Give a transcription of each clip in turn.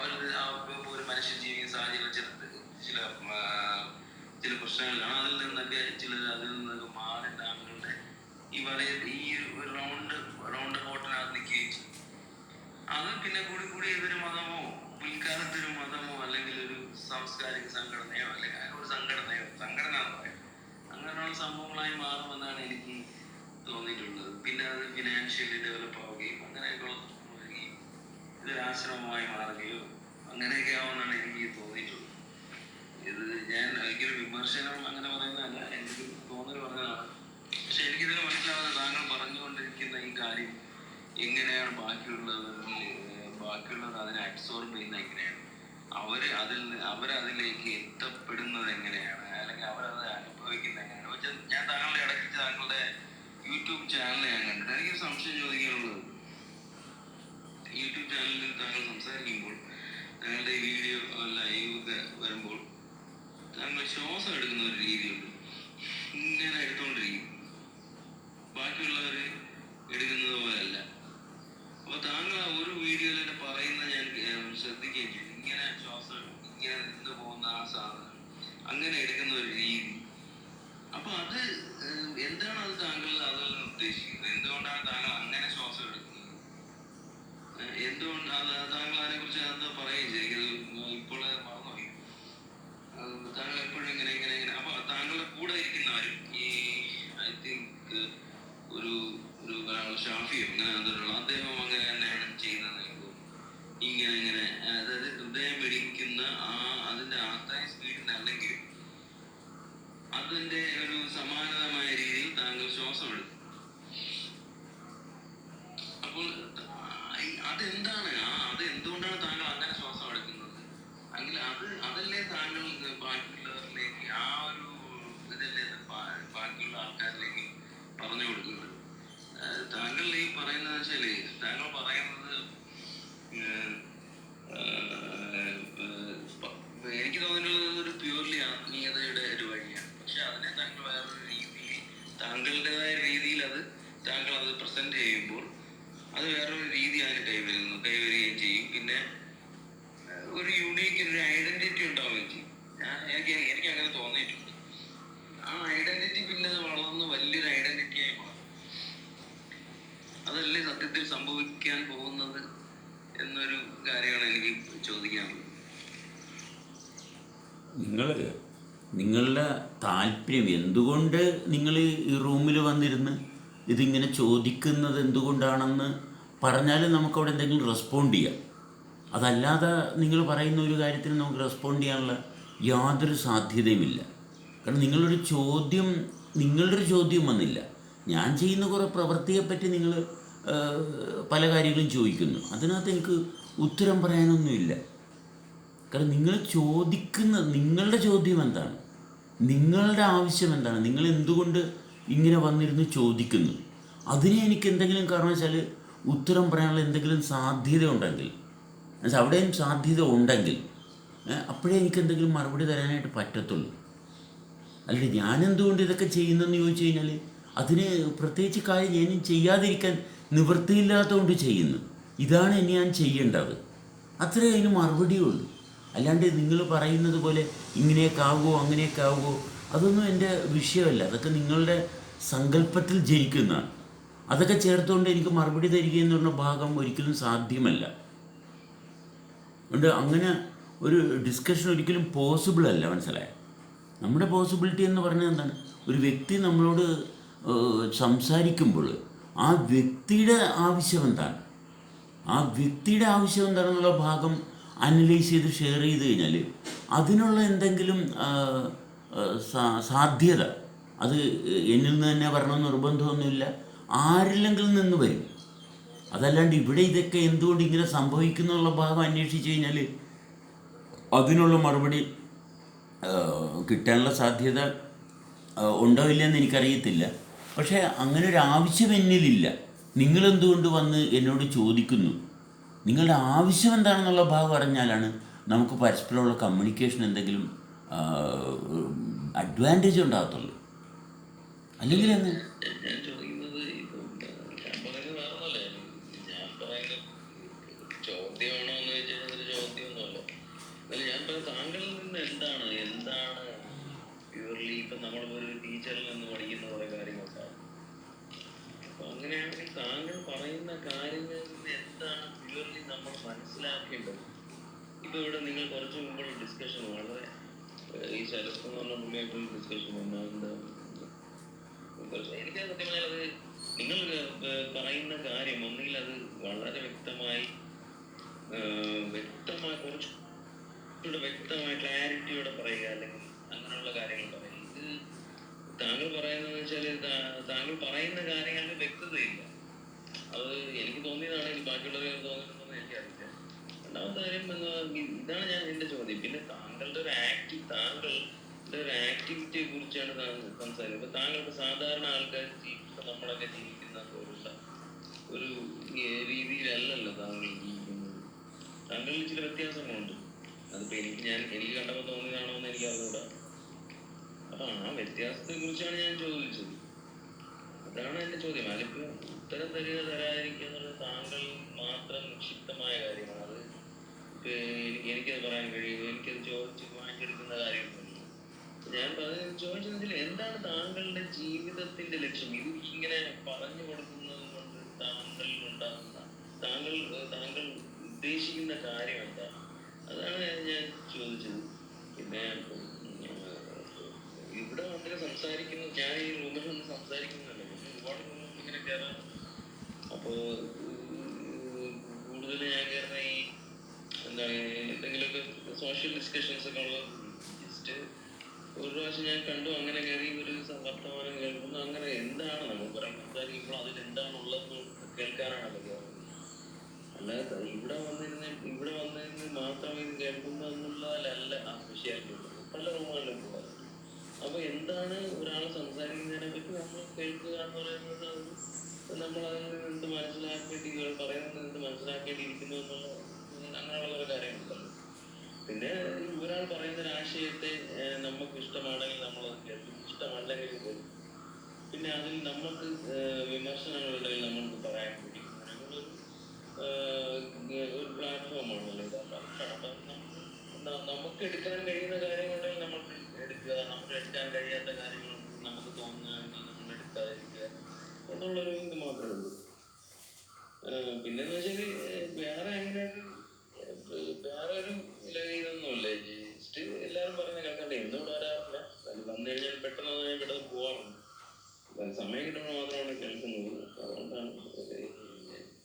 അവർ ഒരു മനുഷ്യൻ ജീവിക്കുന്ന സാഹചര്യം ചില ചില പ്രശ്നങ്ങളിലാണ്. അതിൽ നിന്നൊക്കെ അതിൽ നിന്നൊക്കെ മാറി താങ്കളുടെ ഈ ഒരു റൗണ്ട് ബോട്ടിനകത്ത് നിൽക്കുകയും ചെയ്യും. അത് പിന്നെ കൂടി ഇതൊരു മതമോ പിൽക്കാലത്ത് ഒരു മതമോ അല്ലെങ്കിൽ ഒരു സാംസ്കാരിക സംഘടനയോ അല്ലെങ്കിൽ ഒരു സംഘടന എന്ന് പറയാം, അങ്ങനെയുള്ള സംഭവങ്ങളായി മാറുമെന്നാണ് എനിക്ക് തോന്നിയിട്ടുള്ളത്. പിന്നെ അത് ഫിനാൻഷ്യലി ഡെവലപ്പ് ആവുകയും അങ്ങനെയൊക്കെയുള്ള സംഭവമാവുകയും ഇതൊരാശ്രമമായി മാറുകയോ അങ്ങനെയൊക്കെ ആവുമെന്നാണ് എനിക്ക് തോന്നിയിട്ടുള്ളത്. ഇത് ഞാൻ ഒരിക്കലും വിമർശനം അങ്ങനെ പറയുന്നതല്ല, എനിക്ക് തോന്നൽ പറഞ്ഞതാണ്. പക്ഷെ എനിക്കിതിന് മനസ്സിലാവുന്നത് താങ്കൾ പറഞ്ഞുകൊണ്ടിരിക്കുന്ന ഈ കാര്യം എങ്ങനെയാണ് ബാക്കിയുള്ളത് അതിനെ അബ്സോർബ് ചെയ്യുന്നത് എങ്ങനെയാണ്, അവരതിലേക്ക് എത്തപ്പെടുന്നത് എങ്ങനെയാണ്, അല്ലെങ്കിൽ അവരത് അനുഭവിക്കുന്നത് എങ്ങനെയാണ്. പക്ഷെ ഞാൻ താങ്കളുടെ ഇടയ്ക്ക് താങ്കളുടെ യൂട്യൂബ് ചാനൽ ഞാൻ കണ്ടിട്ട് എനിക്ക് സംശയം ചോദിക്കാനുള്ളത്, യൂട്യൂബ് ചാനലിൽ താങ്കൾ സംസാരിക്കുമ്പോൾ താങ്കളുടെ വീഡിയോ ലൈവ് ഒക്കെ വരുമ്പോൾ താങ്കൾ ശ്വാസം എടുക്കുന്ന ഒരു രീതിയുണ്ട്. ഇങ്ങനെ എടുത്തുകൊണ്ടിരിക്കും, ബാക്കിയുള്ളവർ എടുക്കുന്നത് പോലെയല്ല. അപ്പൊ താങ്കൾ ആ ഒരു വീഡിയോയിൽ തന്നെ പറയുന്നത് ഞാൻ ശ്രദ്ധിക്കുകയും ചെയ്തു. ഇങ്ങനെ ശ്വാസം ഇങ്ങനെ നിന്ന് പോകുന്ന ആ സാധനം അങ്ങനെ എടുക്കുന്ന ഒരു രീതി. അപ്പൊ അത് എന്താണ് അത് താങ്കൾ അതിൽ നിന്ന് ഉദ്ദേശിക്കുന്നത്? എന്തുകൊണ്ടാണ് താങ്കൾ അങ്ങനെ ശ്വാസം എടുക്കുന്നത്? എന്തുകൊണ്ട് താങ്കൾ അതിനെ കുറിച്ച് എന്താ പറയുകയും ചെയ്യും? ഇപ്പോൾ മറന്നുപോയി. താങ്കൾ എപ്പോഴും ഇങ്ങനെ അപ്പൊ താങ്കളുടെ കൂടെ ഇരിക്കുന്നവരും ഈ ഐ തിങ്ക് ഒരു ഷാഫിയോ അങ്ങനെ അതിലുള്ള അദ്ദേഹം അങ്ങനെ തന്നെയാണ് ചെയ്യുന്നത്. ഇങ്ങനെ അതായത് ഹൃദയം പിടിക്കുന്ന അതിന്റെ അത്രയും സ്പീഡിനല്ലെങ്കിൽ അതിന്റെ ഒരു സമാനമായ രീതിയിൽ താങ്കൾ ശ്വാസം എടുക്കും. അപ്പോൾ അതെന്താണ് അത് എന്തുകൊണ്ടാണ് താങ്കൾ അങ്ങനെ ശ്വാസം എടുക്കുന്നത്? അല്ലെങ്കിൽ അതല്ലേ താങ്കൾ ബാക്കിയുള്ളവരിലേക്ക് ആ ഒരു ഇതല്ലേ ബാക്കിയുള്ള ആൾക്കാരിലേക്ക് പറഞ്ഞു കൊടുക്കുന്നത്? താങ്കൾ ഈ പറയുന്നത് വെച്ചാല് താങ്കൾ പറയുന്നത് എനിക്ക് തോന്നുന്നത് ഒരു പ്യൂർലി ആത്മീയതയുടെ ഒരു വഴിയാണ്. പക്ഷെ അതിനെ താങ്കൾ വേറൊരു രീതിയിൽ താങ്കളുടേതായ രീതിയിൽ താങ്കൾ അത് പ്രസന്റ് ചെയ്യുമ്പോൾ അത് വേറൊരു രീതി അതിന് കൈവരികയും ചെയ്യും. പിന്നെ ഒരു യൂണീക്ക് ഒരു ഐഡന്റിറ്റി ഉണ്ടാവുകയും ചെയ്യും. എനിക്ക് അങ്ങനെ തോന്നിയിട്ടുണ്ട്. ആ ഐഡന്റിറ്റി പിന്നെ വളർന്ന് വലിയൊരു ഐഡന്റിറ്റി ആയി മാറും. അതല്ലേ സത്യത്തിൽ സംഭവിക്കാൻ പോകുന്നത് എന്നൊരു കാര്യമാണ് എനിക്ക് ചോദിക്കാനുള്ളത്. നിങ്ങളുടെ താല്പര്യം എന്തുകൊണ്ട് നിങ്ങൾ ഈ റൂമിൽ വന്നിരുന്ന് ഇതിങ്ങനെ ചോദിക്കുന്നത് എന്തുകൊണ്ടാണെന്ന് പറഞ്ഞാൽ നമുക്കവിടെ എന്തെങ്കിലും റെസ്പോണ്ട് ചെയ്യാം. അതല്ലാതെ നിങ്ങൾ പറയുന്ന ഒരു കാര്യത്തിന് നമുക്ക് റെസ്പോണ്ട് ചെയ്യാനുള്ള യാതൊരു സാധ്യതയുമില്ല. കാരണം നിങ്ങളുടെ ഒരു ചോദ്യം വന്നില്ല. ഞാൻ ചെയ്യുന്ന കുറേ പ്രവൃത്തിയെപ്പറ്റി നിങ്ങൾ പല കാര്യങ്ങളും ചോദിക്കുന്നു. അതിനകത്ത് എനിക്ക് ഉത്തരം പറയാനൊന്നുമില്ല. കാരണം നിങ്ങളുടെ ചോദ്യം എന്താണ്, നിങ്ങളുടെ ആവശ്യം എന്താണ്, നിങ്ങൾ എന്തുകൊണ്ട് ഇങ്ങനെ വന്നിരുന്ന് ചോദിക്കുന്നു, അതിനെ എനിക്ക് എന്തെങ്കിലും കാരണവശാൽ ഉത്തരം പറയാനുള്ള എന്തെങ്കിലും സാധ്യത ഉണ്ടെങ്കിൽ, അവിടെയും സാധ്യത ഉണ്ടെങ്കിൽ അപ്പോഴേ എനിക്ക് എന്തെങ്കിലും മറുപടി തരാനായിട്ട് പറ്റത്തുള്ളൂ. അല്ല ഞാനെന്തുകൊണ്ട് ഇതൊക്കെ ചെയ്യുന്നതെന്ന് ചോദിച്ചു കഴിഞ്ഞാൽ അതിന് പ്രത്യേകിച്ച് കാര്യം ഞാൻ ചെയ്യാതിരിക്കാൻ നിവൃത്തിയില്ലാത്തതുകൊണ്ട് ചെയ്യുന്നു. ഇതാണ് ഇനി ഞാൻ ചെയ്യേണ്ടത്, അത്രേ അതിന് മറുപടിയുള്ളൂ. അല്ലാണ്ട് നിങ്ങൾ പറയുന്നത് പോലെ ഇങ്ങനെയൊക്കെ ആവുമോ അങ്ങനെയൊക്കെ ആവുമോ അതൊന്നും എൻ്റെ വിഷയമല്ല. അതൊക്കെ നിങ്ങളുടെ സങ്കല്പത്തിൽ ജനിക്കുന്നതാണ്. അതൊക്കെ ചേർത്തുകൊണ്ട് എനിക്ക് മറുപടി തരിക എന്ന് പറഞ്ഞ ഭാഗം ഒരിക്കലും സാധ്യമല്ല. അതുകൊണ്ട് അങ്ങനെ ഒരു ഡിസ്കഷൻ ഒരിക്കലും പോസിബിൾ അല്ല. മനസ്സിലായോ? നമ്മുടെ പോസിബിലിറ്റി എന്ന് പറഞ്ഞാൽ എന്താണ്, ഒരു വ്യക്തി നമ്മളോട് സംസാരിക്കുമ്പോൾ ആ വ്യക്തിയുടെ ആവശ്യം എന്താണ്, എന്താണെന്നുള്ള ഭാഗം അനലൈസ് ചെയ്ത് ഷെയർ ചെയ്ത് കഴിഞ്ഞാൽ അതിനുള്ള എന്തെങ്കിലും സാധ്യത അത് എന്നിൽ നിന്ന് തന്നെ വരണമെന്ന് നിർബന്ധമൊന്നുമില്ല, ആരില്ലെങ്കിലും നിന്ന് വരും. അതല്ലാണ്ട് ഇവിടെ ഇതൊക്കെ എന്തുകൊണ്ട് ഇങ്ങനെ സംഭവിക്കുന്നുള്ള ഭാഗം അന്വേഷിച്ച് കഴിഞ്ഞാൽ അതിനുള്ള മറുപടി കിട്ടാനുള്ള സാധ്യത ഉണ്ടോ ഇല്ലയെന്ന് എനിക്കറിയത്തില്ല. പക്ഷേ അങ്ങനെ ഒരു ആവശ്യം എന്നിലില്ല. നിങ്ങളെന്തുകൊണ്ട് വന്ന് എന്നോട് ചോദിക്കുന്നു, നിങ്ങളുടെ ആവശ്യം എന്താണെന്നുള്ള ഭാഗം അറിഞ്ഞാലാണ് നമുക്ക് പരസ്പരമുള്ള കമ്മ്യൂണിക്കേഷൻ എന്തെങ്കിലും അഡ്വാൻറ്റേജ് ഉണ്ടാകത്തുള്ളൂ. അല്ലെങ്കിൽ എന്ന് ചോദ്യമാണോ എന്ന് ചോദിച്ചാൽ ചോദ്യം ഇപ്പൊ താങ്കളിൽ നിന്ന് എന്താണ് പ്യൂർലി ഇപ്പൊ നമ്മളിപ്പോ ഒരു ടീച്ചറിൽ നിന്ന് പഠിക്കുന്ന കുറെ കാര്യങ്ങളുണ്ടാവും. അപ്പൊ അങ്ങനെയാണെങ്കിൽ താങ്കൾ പറയുന്ന കാര്യങ്ങളിൽ നിന്ന് എന്താണ് പ്യൂർലി നമ്മൾ മനസ്സിലാക്കേണ്ടത്? ഇപ്പൊ ഇവിടെ നിങ്ങൾ കുറച്ച് മുമ്പുള്ള ഡിസ്കഷൻ വളരെ ഈ ശരത്ത് എന്ന് പറഞ്ഞ പുള്ളിയായിട്ടുള്ള ഡിസ്കഷൻ എനിക്ക് സത്യം പറഞ്ഞാൽ അത് നിങ്ങൾ പറയുന്ന കാര്യം ഒന്നുകിൽ അത് വളരെ വ്യക്തമായി കുറച്ചുകൂടെ വ്യക്തമായി ക്ലാരിറ്റിയോടെ പറയുക, അല്ലെങ്കിൽ അങ്ങനെയുള്ള കാര്യങ്ങൾ പറയുക. ഇത് താങ്കൾ പറയുന്നതെന്ന് വെച്ചാൽ താങ്കൾ പറയുന്ന കാര്യങ്ങൾക്ക് വ്യക്തതയില്ല. അത് എനിക്ക് തോന്നിയതാണ്, എനിക്ക് ബാക്കിയുള്ളവർ തോന്നിയിട്ടുണ്ടെന്ന് എനിക്കറിയില്ല. രണ്ടാമത്തെ കാര്യം ഇതാണ് എന്റെ ചോദ്യം. പിന്നെ താങ്കളുടെ ഒരു ആക്ടിവിറ്റിയെ കുറിച്ചാണ് സംസാരിക്കുന്നത്. ഇപ്പൊ താങ്കൾക്ക് സാധാരണ ആൾക്കാർ നമ്മളൊക്കെ ജീവിക്കുന്ന പോലുള്ള ഒരു രീതിയിലല്ലല്ലോ താങ്കൾ ജീവിക്കുന്നത്. താങ്കളിൽ ചില വ്യത്യാസങ്ങളുണ്ട്. അതിപ്പോ എനിക്ക് കണ്ടപ്പോൾ തോന്നിയതാണോ എന്ന് എനിക്ക് അറിഞ്ഞൂടാ. അപ്പൊ ആ വ്യത്യാസത്തെ കുറിച്ചാണ് ഞാൻ ചോദിച്ചത്. അതാണ് എന്റെ ചോദ്യം. അതിപ്പോ ഉത്തരം തരാതിരിക്കുക എന്നുള്ളത് താങ്കൾ മാത്രം നിക്ഷിപ്തമായ കാര്യമാണ്. അത് എനിക്കത് പറയാൻ കഴിയുമോ? എനിക്കത് ചോദിച്ച് വാങ്ങിച്ചെടുക്കുന്ന കാര്യമൊന്നുമില്ല. ഞാൻ ചോദിച്ചതിൽ എന്താണ് താങ്കളുടെ ജീവിതത്തിന്റെ ലക്ഷ്യം? ഇത് ഇങ്ങനെ പറഞ്ഞു കൊടുക്കുന്നത് കൊണ്ട് താങ്കൾ ഉദ്ദേശിക്കുന്ന കാര്യം എന്താണ്? അതാണ് ഞാൻ ചോദിച്ചത്. പിന്നെ ഇവിടെ വന്നിട്ട് സംസാരിക്കുന്നു, ഞാൻ ഈ റൂമിൽ നിന്ന് സംസാരിക്കുന്നുണ്ടല്ലോ, ഒരുപാട് റൂമിൽ ഇങ്ങനെ കയറാൻ. അപ്പോ കൂടുതൽ ഞാൻ കയറുന്ന ഈ എന്താണ് എന്തെങ്കിലുമൊക്കെ സോഷ്യൽ ഡിസ്കഷൻസ് ഒക്കെ ഉള്ള ജസ്റ്റ് ഒരു പ്രാവശ്യം ഞാൻ കണ്ടു, അങ്ങനെ കയറി ഒരു വർത്തമാനം കേൾക്കുന്നു. അങ്ങനെ എന്താണ് നമ്മൾ പറയാൻ സംസാരിക്കുമ്പോൾ അതിൽ എന്താണ് ഉള്ളതെന്ന് കേൾക്കാനാണല്ലോ കയറുന്നത്. അല്ലാതെ ഇവിടെ വന്നിരുന്ന് മാത്രം ഇത് കേൾക്കുന്നു എന്നുള്ളതല്ല ആ വിഷയമായിട്ടുള്ളത്. പല റൂമുകളിലും പോകാറുണ്ട്. അപ്പൊ എന്താണ് ഒരാൾ സംസാരിക്കുന്നതിനെ പറ്റി നമ്മൾ കേൾക്കുക എന്ന് പറയുന്നത്, നമ്മൾ അതിൽ നിന്ന് പറയുന്നത് മനസ്സിലാക്കേണ്ടിയിരിക്കുന്നു എന്നുള്ള അങ്ങനെയുള്ള ഒരു കാര്യമുണ്ടല്ലോ. പിന്നെ ഒരാൾ പറയുന്ന ഒരു ആശയത്തെ നമുക്ക് ഇഷ്ടമാണെങ്കിൽ നമ്മളത് കേൾക്കും, ഇഷ്ടമല്ലെങ്കിൽ കേൾക്കും. പിന്നെ അതിൽ നമുക്ക് വിമർശനങ്ങളുണ്ടെങ്കിൽ നമ്മൾക്ക് പറയാൻ കഴിയും. അങ്ങനെയുള്ളൊരു പ്ലാറ്റ്ഫോമാണല്ലോ ഇത്. നമുക്ക് എടുക്കാൻ കഴിയുന്ന കാര്യങ്ങളുണ്ടെങ്കിൽ നമുക്ക് എടുക്കുക, നമുക്ക് എടുക്കാൻ കഴിയാത്ത കാര്യങ്ങൾ നമുക്ക് തോന്നുകയാണെങ്കിൽ നമ്മൾ എടുക്കാതിരിക്കുക എന്നുള്ളൊരു ഇത് മാത്രമേ ഉള്ളൂ. പിന്നെന്ന് വെച്ചാല് വേറെ ഒരു ഇതൊന്നുമില്ല. ജസ്റ്റ് എല്ലാവരും പറയുന്ന കേൾക്കണ്ടേ എന്നോട് വരാറില്ല. വന്നു കഴിഞ്ഞാൽ പെട്ടെന്ന് ഞാൻ ഇവിടെ പോവാറുണ്ട്. സമയം കിട്ടുമ്പോൾ മാത്രമാണ് കേൾക്കുന്നത്.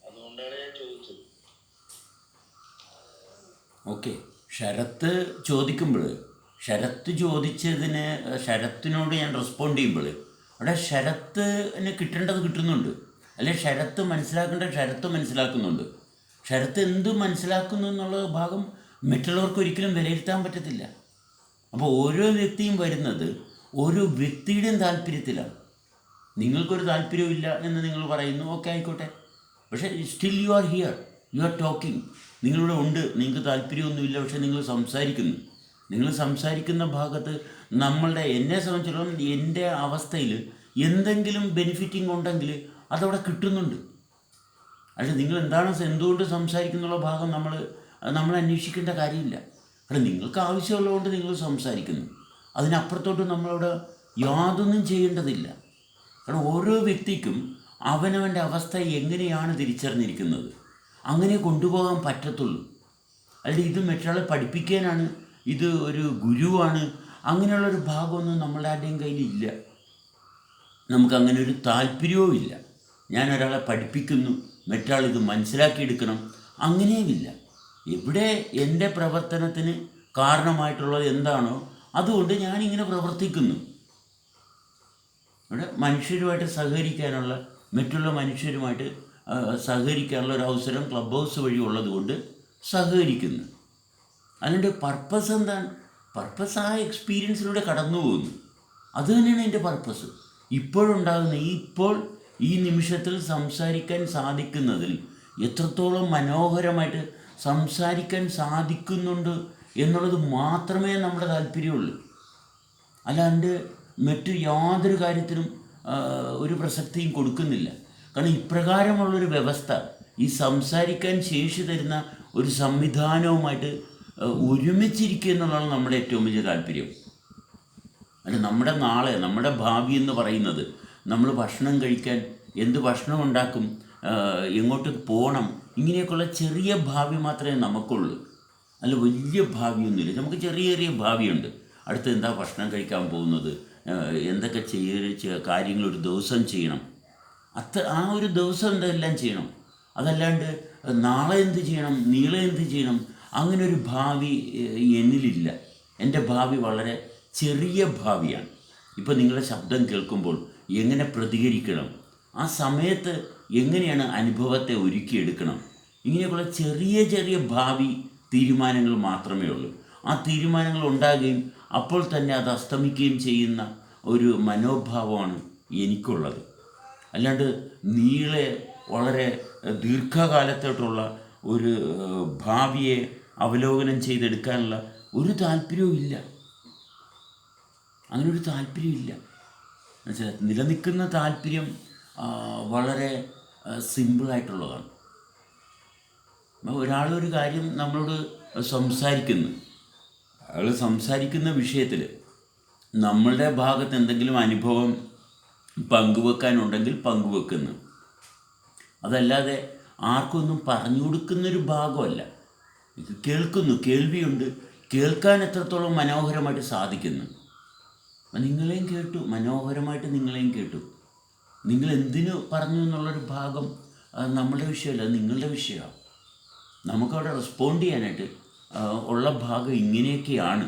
അതുകൊണ്ടാണ് ഞാൻ ചോദിച്ചത്. ഓക്കെ, ശരത്ത് ചോദിക്കുമ്പോൾ, ശരത്ത് ചോദിച്ചതിന് ശരത്തിനോട് ഞാൻ റെസ്പോണ്ട് ചെയ്യുമ്പോൾ അവിടെ ശരത്തിന് കിട്ടേണ്ടത് കിട്ടുന്നുണ്ട്, അല്ലെ ശരത്ത് ശരത്ത് മനസ്സിലാക്കുന്നുണ്ട്. ശരത്ത് എന്ത് മനസ്സിലാക്കുന്നു എന്നുള്ള ഭാഗം മറ്റുള്ളവർക്ക് ഒരിക്കലും വിലയിരുത്താൻ പറ്റത്തില്ല. അപ്പോൾ ഓരോ വ്യക്തിയും വരുന്നത് ഓരോ വ്യക്തിയുടെയും താല്പര്യത്തിലാണ്. നിങ്ങൾക്കൊരു താല്പര്യമില്ല എന്ന് നിങ്ങൾ പറയുന്നു, ഓക്കെ ആയിക്കോട്ടെ. പക്ഷേ still you are here, you are talking. നിങ്ങളിവിടെ ഉണ്ട്, നിങ്ങൾക്ക് താല്പര്യമൊന്നുമില്ല, പക്ഷേ നിങ്ങൾ സംസാരിക്കുന്നു. നിങ്ങൾ സംസാരിക്കുന്ന ഭാഗത്ത് എന്നെ സംബന്ധിച്ചിടത്തോളം എൻ്റെ അവസ്ഥയിൽ എന്തെങ്കിലും ബെനിഫിറ്റിംഗ് ഉണ്ടെങ്കിൽ അതവിടെ കിട്ടുന്നുണ്ട്. പക്ഷേ നിങ്ങൾ എന്തുകൊണ്ട് സംസാരിക്കുന്നുള്ള ഭാഗം നമ്മൾ അന്വേഷിക്കേണ്ട കാര്യമില്ല. കാരണം നിങ്ങൾക്ക് ആവശ്യമുള്ളതുകൊണ്ട് നിങ്ങൾ സംസാരിക്കുന്നു. അതിനപ്പുറത്തോട്ട് നമ്മളവിടെ യാതൊന്നും ചെയ്യേണ്ടതില്ല. കാരണം ഓരോ വ്യക്തിക്കും അവനവൻ്റെ അവസ്ഥ എങ്ങനെയാണ് തിരിച്ചറിഞ്ഞിരിക്കുന്നത് അങ്ങനെ കൊണ്ടുപോകാൻ പറ്റത്തുള്ളൂ. അല്ലെങ്കിൽ ഇത് മറ്റൊരാളെ പഠിപ്പിക്കാനാണ്, ഇത് ഒരു ഗുരുവാണ്, അങ്ങനെയുള്ളൊരു ഭാഗമൊന്നും നമ്മളുടെ ആരുടെയും കയ്യിലില്ല. നമുക്കങ്ങനെ ഒരു താല്പര്യവും ഇല്ല. ഞാൻ ഒരാളെ പഠിപ്പിക്കുന്നു, മറ്റൊരാൾ ഇത് മനസ്സിലാക്കിയെടുക്കണം, അങ്ങനെയുമില്ല. ഇവിടെ എൻ്റെ പ്രവർത്തനത്തിന് കാരണമായിട്ടുള്ളത് എന്താണോ അതുകൊണ്ട് ഞാനിങ്ങനെ പ്രവർത്തിക്കുന്നു. ഇവിടെ മനുഷ്യരുമായിട്ട് സഹകരിക്കാനുള്ള, മറ്റുള്ള മനുഷ്യരുമായിട്ട് സഹകരിക്കാനുള്ള ഒരു അവസരം ക്ലബ് ഹൗസ് വഴി ഉള്ളത് കൊണ്ട് സഹകരിക്കുന്നു. അതിൻ്റെ പർപ്പസ് എന്താണ്? പർപ്പസ് ആ എക്സ്പീരിയൻസിലൂടെ കടന്നു പോകുന്നു. അത് തന്നെയാണ് എൻ്റെ പർപ്പസ്. ഇപ്പോൾ ഈ നിമിഷത്തിൽ സംസാരിക്കാൻ സാധിക്കുന്നതിൽ എത്രത്തോളം മനോഹരമായിട്ട് സംസാരിക്കാൻ സാധിക്കുന്നുണ്ട് എന്നുള്ളത് മാത്രമേ നമ്മുടെ താല്പര്യമുള്ളൂ. അല്ലാണ്ട് മറ്റു യാതൊരു കാര്യത്തിനും ഒരു പ്രസക്തിയും കൊടുക്കുന്നില്ല. കാരണം ഇപ്രകാരമുള്ളൊരു വ്യവസ്ഥ, ഈ സംസാരിക്കാൻ ശേഷി തരുന്ന ഒരു സംവിധാനവുമായിട്ട് ഒരുമിച്ചിരിക്കുക എന്നുള്ളതാണ് നമ്മുടെ ഏറ്റവും വലിയ താല്പര്യം. അല്ല, നമ്മുടെ നാളെ, നമ്മുടെ ഭാവി എന്ന് പറയുന്നത് നമ്മൾ ഭക്ഷണം കഴിക്കാൻ എന്ത് ഭക്ഷണം ഉണ്ടാക്കും, എങ്ങോട്ട് പോകണം, ഇങ്ങനെയൊക്കെയുള്ള ചെറിയ ഭാവി മാത്രമേ നമുക്കുള്ളൂ. അല്ല, വലിയ ഭാവിയൊന്നുമില്ല. നമുക്ക് ചെറിയ ചെറിയ ഭാവിയുണ്ട്. അടുത്ത് എന്താ ഭക്ഷണം കഴിക്കാൻ പോകുന്നത്, എന്തൊക്കെ കാര്യങ്ങൾ ഒരു ദിവസം ചെയ്യണം, ആ ഒരു ദിവസം എന്തെല്ലാം ചെയ്യണം. അതല്ലാണ്ട് നാളെ എന്ത് ചെയ്യണം, നീളെ എന്ത് ചെയ്യണം, അങ്ങനെ ഒരു ഭാവി എന്നിലില്ല. എൻ്റെ ഭാവി വളരെ ചെറിയ ഭാവിയാണ്. ഇപ്പോൾ നിങ്ങളുടെ ശബ്ദം കേൾക്കുമ്പോൾ എങ്ങനെ പ്രതികരിക്കണം, ആ സമയത്ത് എങ്ങനെയാണ് അനുഭവത്തെ ഒരുക്കിയെടുക്കണം, ഇങ്ങനെയൊക്കെയുള്ള ചെറിയ ചെറിയ ഭാവി തീരുമാനങ്ങൾ മാത്രമേ ഉള്ളൂ. ആ തീരുമാനങ്ങൾ ഉണ്ടാകുകയും അപ്പോൾ തന്നെ അത് അസ്തമിക്കുകയും ചെയ്യുന്ന ഒരു മനോഭാവമാണ് എനിക്കുള്ളത്. അല്ലാണ്ട് നീളെ വളരെ ദീർഘകാലത്തോട്ടുള്ള ഒരു ഭാവിയെ അവലോകനം ചെയ്തെടുക്കാനുള്ള ഒരു താല്പര്യവും ഇല്ല. അങ്ങനൊരു താല്പര്യമില്ല. എന്നുവെച്ചാൽ നിലനിൽക്കുന്ന താല്പര്യം വളരെ സിമ്പിളായിട്ടുള്ളതാണ്. ഒരാളൊരു കാര്യം നമ്മളോട് സംസാരിക്കുന്നു, അയാൾ സംസാരിക്കുന്ന വിഷയത്തിൽ നമ്മളുടെ ഭാഗത്ത് എന്തെങ്കിലും അനുഭവം പങ്കുവെക്കാനുണ്ടെങ്കിൽ പങ്കുവെക്കുന്നു. അതല്ലാതെ ആർക്കൊന്നും പറഞ്ഞു കൊടുക്കുന്നൊരു ഭാഗമല്ല. ഇത് കേൾക്കുന്നു, കേൾവിയുണ്ട്, കേൾക്കാൻ എത്രത്തോളം മനോഹരമായിട്ട് സാധിക്കുന്നു. നിങ്ങളെയും കേട്ടു, മനോഹരമായിട്ട് നിങ്ങളെയും കേട്ടു. നിങ്ങൾ എന്തിനു പറഞ്ഞു എന്നുള്ളൊരു ഭാഗം നമ്മുടെ വിഷയമല്ല, നിങ്ങളുടെ വിഷയമാണ്. നമുക്കവിടെ റെസ്പോണ്ട് ചെയ്യാനായിട്ട് ഉള്ള ഭാഗം ഇങ്ങനെയൊക്കെയാണ്.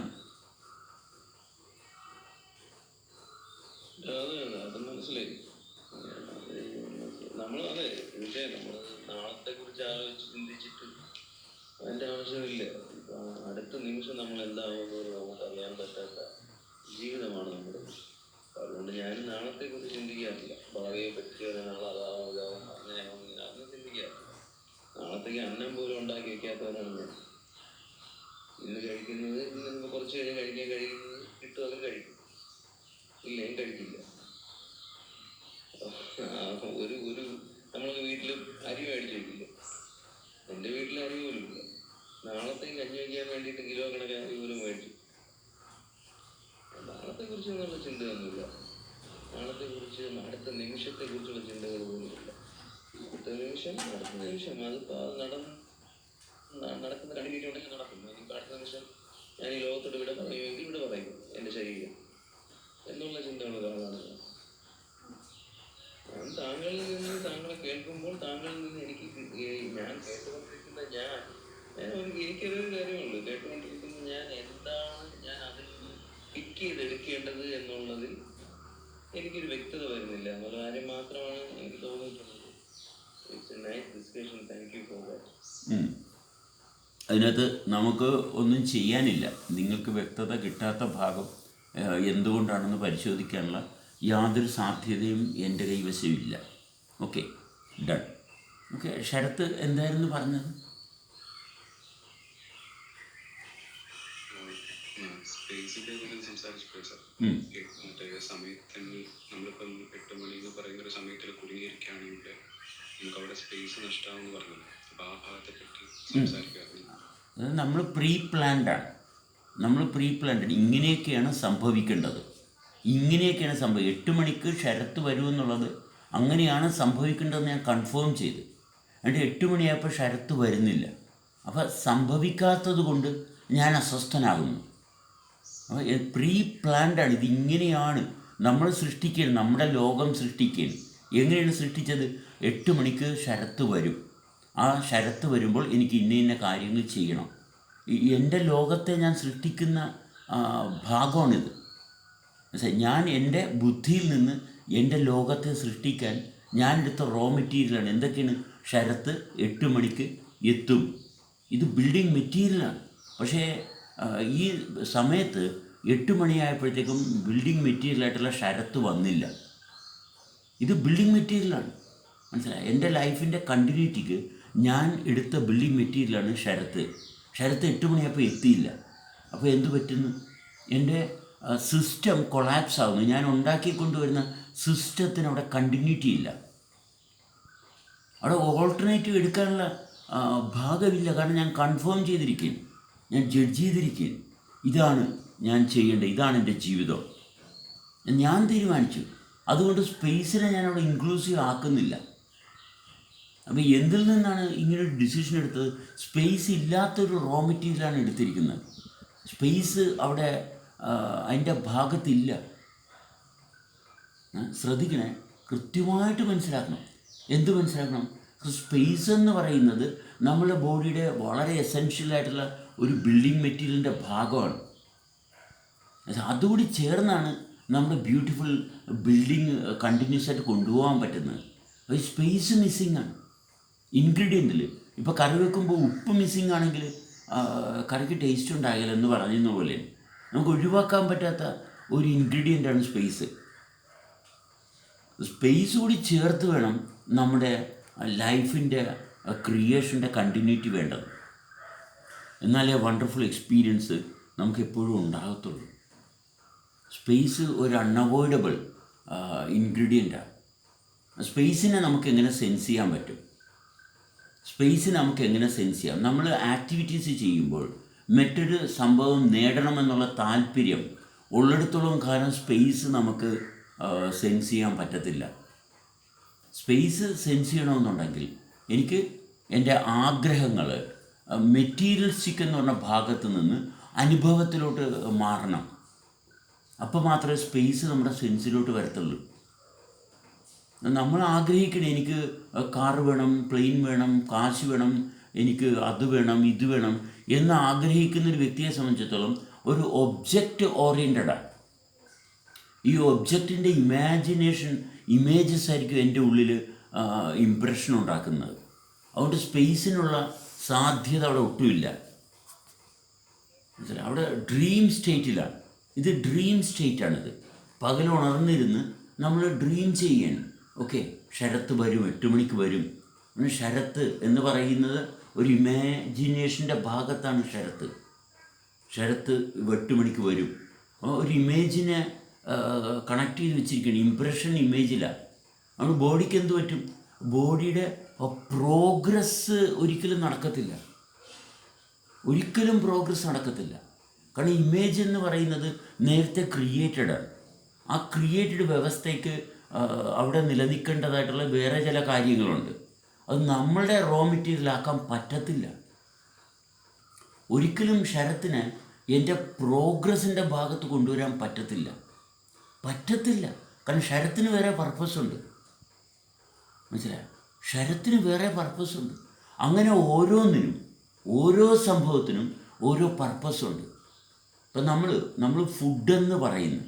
അത് മനസ്സിലായി. നമ്മൾ അതെ വിഷയം നമ്മൾ നാളത്തെ കുറിച്ച് ആലോചിച്ച് ചിന്തിച്ചിട്ട് അതിൻ്റെ ആവശ്യമില്ല. അടുത്ത നിമിഷം നമ്മൾ എന്താവുന്നത് നമുക്ക് അറിയാൻ പറ്റാത്ത ജീവിതമാണ് നമ്മുടെ. അതുകൊണ്ട് ഞാൻ നാളത്തെ കുറിച്ച് ചിന്തിക്കാറില്ല. ഭാവിയെ പറ്റി നാളെ അതാവും ഇതാവും അങ്ങനെയാവും ഇങ്ങനെയാവും ചിന്തിക്കാറില്ല. നാളത്തേക്ക് അന്നം പോലും ഉണ്ടാക്കി വെക്കാത്തവരാണ് ഞാൻ. ഇന്ന് കഴിക്കുന്നത് ഇന്ന് കുറച്ച് കഴിഞ്ഞ് കഴിക്കാൻ കഴിയുന്നത് കിട്ടും, അത് കഴിക്കും, ഇല്ലെങ്കിൽ കഴിക്കില്ല. ഒരു നമ്മളൊക്കെ വീട്ടിൽ അരി മേടിച്ച് വെക്കില്ല. എൻ്റെ വീട്ടിൽ അരി പോലും ഇല്ല. നാളത്തേക്ക് കഞ്ഞി വയ്ക്കാൻ വേണ്ടിയിട്ട് കിലോ കണക്കിന് അരി പോലും മേടിച്ചു. നാളത്തെ കുറിച്ചൊന്നുള്ള ചിന്തയൊന്നുമില്ല. നാളത്തെ കുറിച്ച്, അടുത്ത നിമിഷത്തെ കുറിച്ചുള്ള ചിന്തകൾ പോലുമില്ല. അടുത്ത നിമിഷം അതിപ്പോൾ നടക്കുന്ന കണ്ടിട്ടുണ്ടെങ്കിൽ നടക്കും. എനിക്ക് അടുത്ത നിമിഷം ഞാൻ ഈ ലോകത്തോട് ഇവിടെ പറയുമെങ്കിൽ ഇവിടെ പറയും എൻ്റെ ശരീരം എന്നുള്ള ചിന്തകൾ ഒരാളാണ് ഞാൻ. താങ്കളിൽ നിന്ന് താങ്കളെ കേൾക്കുമ്പോൾ താങ്കളിൽ നിന്ന് എനിക്ക് ഞാൻ കേട്ടുകൊണ്ടിരിക്കുന്ന എനിക്കൊരു കാര്യമുള്ളൂ. കേട്ടുകൊണ്ടിരിക്കുന്ന ഞാൻ എന്താണ് ഞാൻ അതിൽ നിന്ന് പിക്ക് ചെയ്തെടുക്കേണ്ടത് എന്നുള്ളതിൽ എനിക്കൊരു വ്യക്തത വരുന്നില്ല എന്നുള്ള കാര്യം മാത്രമാണ് എനിക്ക് തോന്നിയിട്ടുള്ളത്. It's A nice discussion. Thank you for that. അതിനകത്ത് നമുക്ക് ഒന്നും ചെയ്യാനില്ല. നിങ്ങൾക്ക് വ്യക്തത കിട്ടാത്ത ഭാഗം എന്തുകൊണ്ടാണെന്ന് പരിശോധിക്കാനുള്ള യാതൊരു സാധ്യതയും എൻ്റെ കൈവശമില്ല. Okay, done. ഓക്കെ, ശരത്ത് എന്തായിരുന്നു പറഞ്ഞത്? സ്പേസിന്റെ സംസാരിച്ചപ്പോൾ സാർ മറ്റേ സമയത്ത് നമ്മളിപ്പം 8 മണി എന്ന് പറയുന്ന ഒരു സമയത്തിൽ കുടുങ്ങിയിരിക്കുകയാണെങ്കിൽ നമുക്ക് അവിടെ സ്പേസ് നഷ്ടമാണെന്ന് പറഞ്ഞത്. അപ്പോൾ ആ ഭാഗത്തെ പറ്റി സംസാരിക്കാറുണ്ട്. അത് നമ്മൾ പ്രീ പ്ലാൻഡാണ്. ഇങ്ങനെയൊക്കെയാണ് സംഭവിക്കേണ്ടത്. 8 മണിക്ക് ശരത്ത് വരുമെന്നുള്ളത് അങ്ങനെയാണ് സംഭവിക്കേണ്ടതെന്ന് ഞാൻ കൺഫേം ചെയ്ത്. എന്നിട്ട് 8 മണിയായപ്പോൾ ശരത്ത് വരുന്നില്ല. അപ്പോൾ സംഭവിക്കാത്തത് കൊണ്ട് ഞാൻ അസ്വസ്ഥനാകുന്നു. അപ്പോൾ പ്രീ പ്ലാൻഡാണ്. ഇതിങ്ങനെയാണ് നമ്മൾ സൃഷ്ടിക്കുന്നത്, നമ്മുടെ ലോകം സൃഷ്ടിക്കുന്നത്. എങ്ങനെയാണ് സൃഷ്ടിച്ചത്? 8 മണിക്ക് ശരത്ത് വരും. ആ ശരത്ത് വരുമ്പോൾ എനിക്ക് ഇന്ന കാര്യങ്ങൾ ചെയ്യണം. എൻ്റെ ലോകത്തെ ഞാൻ സൃഷ്ടിക്കുന്ന ഭാഗമാണിത്. ഞാൻ എൻ്റെ ബുദ്ധിയിൽ നിന്ന് എൻ്റെ ലോകത്തെ സൃഷ്ടിക്കാൻ ഞാനെടുത്ത റോ മെറ്റീരിയലാണ്. എന്തൊക്കെയാണ്? ശരത്ത് 8 മണിക്ക് എത്തും. ഇത് ബിൽഡിംഗ് മെറ്റീരിയലാണ്. പക്ഷേ ഈ സമയത്ത് 8 മണിയായപ്പോഴത്തേക്കും ബിൽഡിംഗ് മെറ്റീരിയലായിട്ടുള്ള ശരത്ത് വന്നില്ല. ഇത് ബിൽഡിംഗ് മെറ്റീരിയലാണ്, മനസ്സിലായി? എൻ്റെ ലൈഫിൻ്റെ കണ്ടിന്യൂറ്റിക്ക് ഞാൻ എടുത്ത ബിൽഡിംഗ് മെറ്റീരിയലാണ് ശരത്ത്. 8 മണിയായപ്പോൾ എത്തിയില്ല. അപ്പോൾ എന്തു പറ്റുന്നു? എൻ്റെ സിസ്റ്റം കൊളാപ്സ് ആകുന്നു. ഞാൻ ഉണ്ടാക്കിക്കൊണ്ടുവരുന്ന സിസ്റ്റത്തിന് അവിടെ കണ്ടിന്യൂറ്റി ഇല്ല. അവിടെ ഓൾട്ടർനേറ്റീവ് എടുക്കാനുള്ള ഭാഗമില്ല. കാരണം ഞാൻ കൺഫേം ചെയ്തിരിക്കുന്നു. ഞാൻ ജഡ്ജ് ചെയ്തിരിക്കുകയാണ്. ഇതാണ് ഞാൻ ചെയ്യേണ്ടത്, ഇതാണ് എൻ്റെ ജീവിതം ഞാൻ തീരുമാനിച്ചു. അതുകൊണ്ട് സ്പേസിനെ ഞാൻ അവിടെ ഇൻക്ലൂസീവ് ആക്കുന്നില്ല. അപ്പോൾ എന്തിൽ നിന്നാണ് ഇങ്ങനൊരു ഡിസിഷൻ എടുത്തത്? സ്പേസ് ഇല്ലാത്തൊരു റോ മെറ്റീരിയലാണ് എടുത്തിരിക്കുന്നത്. സ്പേസ് അവിടെ അതിൻ്റെ ഭാഗത്തില്ല. ശ്രദ്ധിക്കണേ, കൃത്യമായിട്ട് മനസ്സിലാക്കണം. എന്ത് മനസ്സിലാക്കണം? സ്പേസ് എന്ന് പറയുന്നത് നമ്മുടെ ബോഡിയുടെ വളരെ എസെൻഷ്യലായിട്ടുള്ള ഒരു ബിൽഡിംഗ് മെറ്റീരിയലിൻ്റെ ഭാഗമാണ്. അതുകൂടി ചേർന്നാണ് നമ്മുടെ ബ്യൂട്ടിഫുൾ ബിൽഡിങ് കണ്ടിന്യൂസ് ആയിട്ട് കൊണ്ടുപോകാൻ പറ്റുന്നത്. അപ്പോൾ ഈ സ്പേസ് മിസ്സിങ് ആണ് ഇൻഗ്രീഡിയൻറ്റിൽ. ഇപ്പോൾ കറി വെക്കുമ്പോൾ ഉപ്പ് മിസ്സിങ് ആണെങ്കിൽ കറിക്ക് ടേസ്റ്റ് ഉണ്ടാകില്ല എന്ന് പറയുന്ന പോലെ നമുക്ക് ഒഴിവാക്കാൻ പറ്റാത്ത ഒരു ഇൻഗ്രീഡിയൻ്റാണ് സ്പേസ്. സ്പേസ് കൂടി ചേർത്ത് വേണം നമ്മുടെ ലൈഫിൻ്റെ ക്രിയേഷൻ്റെ കണ്ടിന്യൂറ്റി വേണ്ടത്. എന്നാലേ വണ്ടർഫുൾ എക്സ്പീരിയൻസ് നമുക്ക് എപ്പോഴും ഉണ്ടാകത്തുള്ളൂ. സ്പേസ് ഒരു അൺഅവോയ്ഡബിൾ ഇൻഗ്രീഡിയൻ്റാണ്. സ്പേസിനെ നമുക്ക് എങ്ങനെ സെൻസ് ചെയ്യാൻ പറ്റും? സ്പേസിനെ നമുക്ക് എങ്ങനെ സെൻസ് ചെയ്യാം? നമ്മൾ ആക്ടിവിറ്റീസ് ചെയ്യുമ്പോൾ മറ്റൊരു സംഭവം നേടണമെന്നുള്ള താല്പര്യം ഉള്ളിടത്തോളം കാലം സ്പേസ് നമുക്ക് സെൻസ് ചെയ്യാൻ പറ്റത്തില്ല. സ്പേസ് സെൻസ് ചെയ്യണമെന്നുണ്ടെങ്കിൽ എനിക്ക് എൻ്റെ ആഗ്രഹങ്ങൾ മെറ്റീരിയലിസ്റ്റിക് എന്ന് പറഞ്ഞ ഭാഗത്ത് നിന്ന് അനുഭവത്തിലോട്ട് മാറണം. അപ്പോൾ മാത്രമേ സ്പേസ് നമ്മുടെ സെൻസിലോട്ട് വരത്തുള്ളൂ. നമ്മൾ ആഗ്രഹിക്കണം, എനിക്ക് കാറ് വേണം, പ്ലെയിൻ വേണം, കാശ് വേണം, എനിക്ക് അത് വേണം, ഇത് വേണം എന്ന് ആഗ്രഹിക്കുന്നൊരു വ്യക്തിയെ സംബന്ധിച്ചിടത്തോളം ഒരു ഒബ്ജക്റ്റ് ഓറിയൻറ്റഡാണ്. ഈ ഒബ്ജക്റ്റിൻ്റെ ഇമേജസ് ആയിരിക്കും എൻ്റെ ഉള്ളിൽ ഇംപ്രഷൻ ഉണ്ടാക്കുന്നത്. അതുകൊണ്ട് സ്പേസിനുള്ള സാധ്യത അവിടെ ഒട്ടുമില്ല. മനസ്സിലായി? അവിടെ ഡ്രീം സ്റ്റേറ്റിലാണ്. ഇത് ഡ്രീം സ്റ്റേറ്റാണിത്. പകൽ ഉണർന്നിരുന്ന് നമ്മൾ ഡ്രീം ചെയ്യണം. ഓക്കെ, ശരത്ത് വരും, 8 മണിക്ക് വരും. ശരത്ത് എന്ന് പറയുന്നത് ഒരു ഇമാജിനേഷൻ്റെ ഭാഗത്താണ് ശരത്ത്. ശരത്ത് 8 മണിക്ക് വരും. ഒരു ഇമേജിനെ കണക്ട് ചെയ്ത് വെച്ചിരിക്കുകയാണ്, ഇംപ്രഷൻ ഇമേജിലാണ്. അതുകൊണ്ട് ബോഡിക്ക് എന്ത് പറ്റും? ബോഡിയുടെ പ്രോഗ്രസ് ഒരിക്കലും നടക്കത്തില്ല. ഒരിക്കലും പ്രോഗ്രസ് നടക്കത്തില്ല. കാരണം ഇമേജ് എന്ന് പറയുന്നത് നേരത്തെ ക്രിയേറ്റഡാണ്. ആ ക്രിയേറ്റഡ് വ്യവസ്ഥയ്ക്ക് അവിടെ നിലനിൽക്കേണ്ടതായിട്ടുള്ള വേറെ ചില കാര്യങ്ങളുണ്ട്. അത് നമ്മളുടെ റോ മെറ്റീരിയലാക്കാൻ പറ്റത്തില്ല. ഒരിക്കലും ശരത്തിന് എൻ്റെ പ്രോഗ്രസിൻ്റെ ഭാഗത്ത് കൊണ്ടുവരാൻ പറ്റത്തില്ല. കാരണം ശരത്തിന് വേറെ പർപ്പസുണ്ട്. മനസ്സിലായോ? ശരത്തിന് വേറെ പർപ്പസുണ്ട്. അങ്ങനെ ഓരോന്നിനും, ഓരോ സംഭവത്തിനും ഓരോ പർപ്പസുണ്ട്. ഇപ്പം നമ്മൾ ഫുഡെന്ന് പറയുന്നു.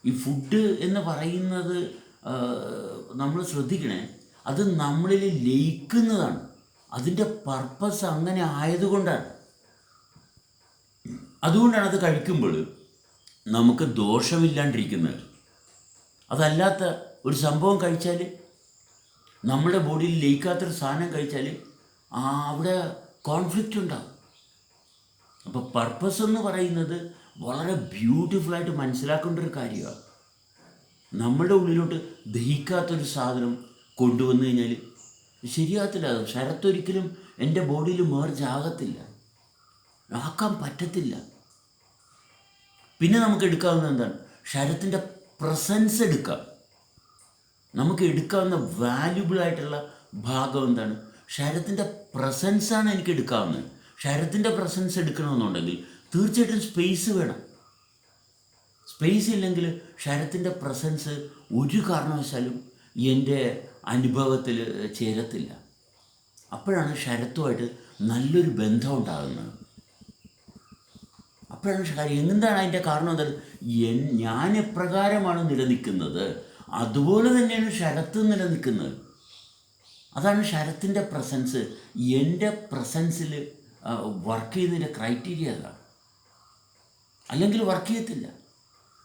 ഈ ഫുഡ് എന്ന് പറയുന്നത് നമ്മൾ ശ്രദ്ധിക്കണേ, അത് നമ്മളിൽ ലയിക്കുന്നതാണ്. അതിൻ്റെ പർപ്പസ് അങ്ങനെ ആയതുകൊണ്ടാണ്. അതുകൊണ്ടാണ് അത് കഴിക്കുമ്പോൾ നമുക്ക് ദോഷമില്ലാണ്ടിരിക്കുന്നത്. അതല്ലാത്ത ഒരു സംഭവം കഴിച്ചാൽ, നമ്മുടെ ബോഡിയിൽ ലയിക്കാത്തൊരു സാധനം കഴിച്ചാൽ അവിടെ കോൺഫ്ലിക്റ്റ് ഉണ്ടാകും. അപ്പോൾ പർപ്പസ് എന്ന് പറയുന്നത് വളരെ ബ്യൂട്ടിഫുള്ളായിട്ട് മനസ്സിലാക്കേണ്ട ഒരു കാര്യമാണ്. നമ്മുടെ ഉള്ളിലോട്ട് ദഹിക്കാത്തൊരു സാധനം കൊണ്ടുവന്നു കഴിഞ്ഞാൽ ശരിയാകത്തില്ല. ശരത്തൊരിക്കലും എൻ്റെ ബോഡിയിൽ മേർജ് ആകത്തില്ല, ആക്കാൻ പറ്റത്തില്ല. പിന്നെ നമുക്ക് എടുക്കാവുന്ന എന്താണ്? ശരത്തിൻ്റെ പ്രസൻസ് എടുക്കാം. നമുക്ക് എടുക്കാവുന്ന വാല്യുബിളായിട്ടുള്ള ഭാഗം എന്താണ്? ശരത്തിൻ്റെ പ്രസൻസാണ് എനിക്ക് എടുക്കാവുന്നത്. ശരത്തിൻ്റെ പ്രസൻസ് എടുക്കണമെന്നുണ്ടെങ്കിൽ തീർച്ചയായിട്ടും സ്പേസ് വേണം. സ്പേസ് ഇല്ലെങ്കിൽ ശരത്തിൻ്റെ പ്രസൻസ് ഒരു കാരണവശാലും എൻ്റെ അനുഭവത്തിൽ ചേരത്തില്ല. അപ്പോഴാണ് ശരത്തുമായിട്ട് നല്ലൊരു ബന്ധം ഉണ്ടാകുന്നത്. അപ്പോഴാണ് കാര്യം. എന്താണ് അതിൻ്റെ കാരണം? എന്താണ്? ഞാൻ എപ്രകാരമാണ് നിലനിൽക്കുന്നത് അതുപോലെ തന്നെയാണ് ശരത്ത് നിലനിൽക്കുന്നത്. അതാണ് ശരത്തിൻ്റെ പ്രസൻസ്. എൻ്റെ പ്രസൻസിൽ വർക്ക് ചെയ്യുന്നതിൻ്റെ ക്രൈറ്റീരിയ അതാണ്. അല്ലെങ്കിൽ വർക്ക് ചെയ്യത്തില്ല.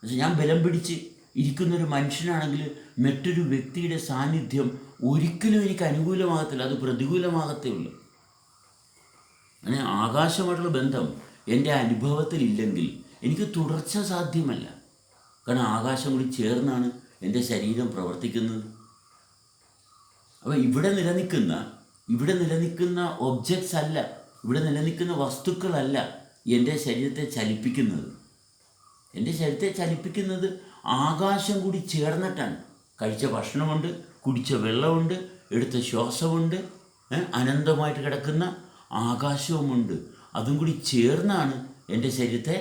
ഞാൻ ബലം പിടിച്ച് ഇരിക്കുന്നൊരു മനുഷ്യനാണെങ്കിൽ മറ്റൊരു വ്യക്തിയുടെ സാന്നിധ്യം ഒരിക്കലും എനിക്ക് അനുകൂലമാകത്തില്ല, അത് പ്രതികൂലമാകത്തേ ഉള്ളൂ. അങ്ങനെ ആകാശമായിട്ടുള്ള ബന്ധം എൻ്റെ അനുഭവത്തിൽ ഇല്ലെങ്കിൽ എനിക്ക് തുടർച്ച സാധ്യമല്ല. കാരണം ആകാശം കൂടി ചേർന്നാണ് എൻ്റെ ശരീരം പ്രവർത്തിക്കുന്നത്. അപ്പോൾ ഇവിടെ നിലനിൽക്കുന്ന ഒബ്ജക്ട്സ് അല്ല, ഇവിടെ നിലനിൽക്കുന്ന വസ്തുക്കളല്ല എൻ്റെ ശരീരത്തെ ചലിപ്പിക്കുന്നത്. എൻ്റെ ശരീരത്തെ ചലിപ്പിക്കുന്നത് ആകാശം കൂടി ചേർന്നിട്ടാണ്. കഴിച്ച ഭക്ഷണമുണ്ട്, കുടിച്ച വെള്ളമുണ്ട്, എടുത്ത ശ്വാസമുണ്ട്, അനന്തമായിട്ട് കിടക്കുന്ന ആകാശവുമുണ്ട്. അതും കൂടി ചേർന്നാണ് എൻ്റെ ശരീരത്തെ